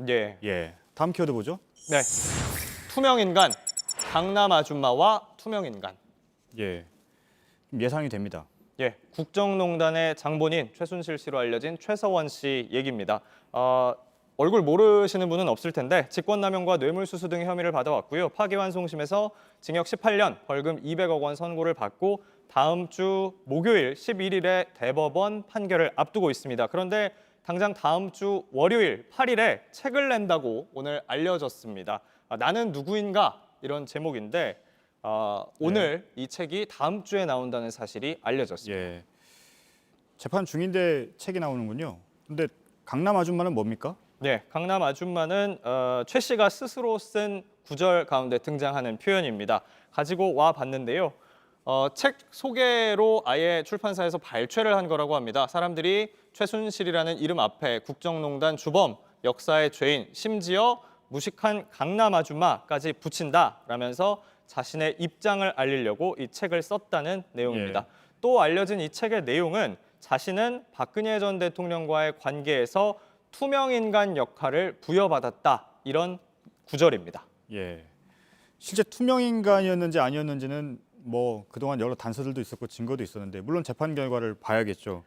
예. 예. 다음 키워드 보죠. 네. 투명인간, 강남 아줌마와 투명인간. 예. 좀 예상이 됩니다. 예, 국정농단의 장본인 최순실 씨로 알려진 최서원 씨 얘기입니다. 얼굴 모르시는 분은 없을 텐데 직권남용과 뇌물수수 등의 혐의를 받아왔고요. 파기환송심에서 징역 18년, 벌금 200억 원 선고를 받고 다음 주 목요일 11일에 대법원 판결을 앞두고 있습니다. 그런데 당장 다음 주 월요일 8일에 책을 낸다고 오늘 알려졌습니다. 나는 누구인가? 이런 제목인데 오늘 이 책이 다음 주에 나온다는 사실이 알려졌습니다. 예. 재판 중인데 책이 나오는군요. 근데 강남 아줌마는 뭡니까? 네, 강남 아줌마는 최 씨가 스스로 쓴 구절 가운데 등장하는 표현입니다. 가지고 와 봤는데요. 책 소개로 아예 출판사에서 발췌를 한 거라고 합니다. 사람들이 최순실이라는 이름 앞에 국정농단 주범, 역사의 죄인, 심지어 무식한 강남 아줌마까지 붙인다라면서 자신의 입장을 알리려고 이 책을 썼다는 내용입니다. 또 알려진 이 책의 내용은 자신은 박근혜 전 대통령과의 관계에서 투명인간 역할을 부여받았다, 이런 구절입니다. 예. 실제 투명 인간이었는지 아니었는지는 뭐 그동안 여러 단서들도 있었고 증거도 있었는데 물론 재판 결과를 봐야겠죠.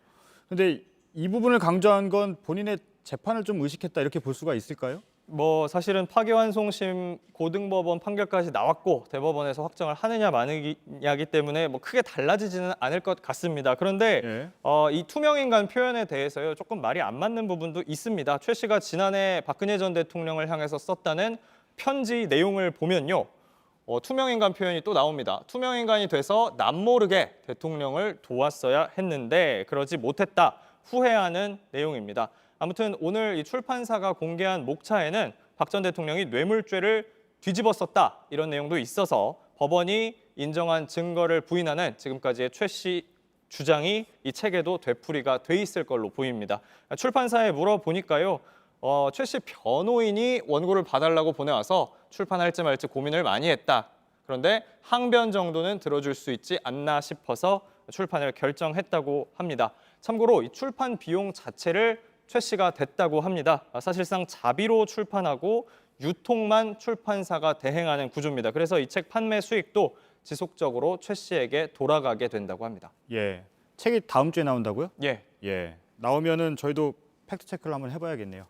근데 이 부분을 강조한 건 본인의 재판을 좀 의식했다 이렇게 볼 수가 있을까요? 뭐 사실은 파기환송심 고등법원 판결까지 나왔고 대법원에서 확정을 하느냐 마느냐기 때문에 뭐 크게 달라지지는 않을 것 같습니다. 그런데 이 투명인간 표현에 대해서요, 조금 말이 안 맞는 부분도 있습니다. 최 씨가 지난해 박근혜 전 대통령을 향해서 썼다는 편지 내용을 보면요, 투명인간 표현이 또 나옵니다. 투명인간이 돼서 남모르게 대통령을 도왔어야 했는데 그러지 못했다, 후회하는 내용입니다. 아무튼 오늘 이 출판사가 공개한 목차에는 박 전 대통령이 뇌물죄를 뒤집었었다, 이런 내용도 있어서 법원이 인정한 증거를 부인하는 지금까지의 최 씨 주장이 이 책에도 되풀이가 돼 있을 걸로 보입니다. 출판사에 물어보니까요, 최 씨 변호인이 원고를 봐달라고 보내와서 출판할지 말지 고민을 많이 했다. 그런데 항변 정도는 들어줄 수 있지 않나 싶어서 출판을 결정했다고 합니다. 참고로 이 출판 비용 자체를 최 씨가 댔다고 합니다. 사실상 자비로 출판하고 유통만 출판사가 대행하는 구조입니다. 그래서 이 책 판매 수익도 지속적으로 최 씨에게 돌아가게 된다고 합니다. 예. 책이 다음 주에 나온다고요? 예. 예. 나오면은 저희도 팩트 체크를 한번 해봐야겠네요.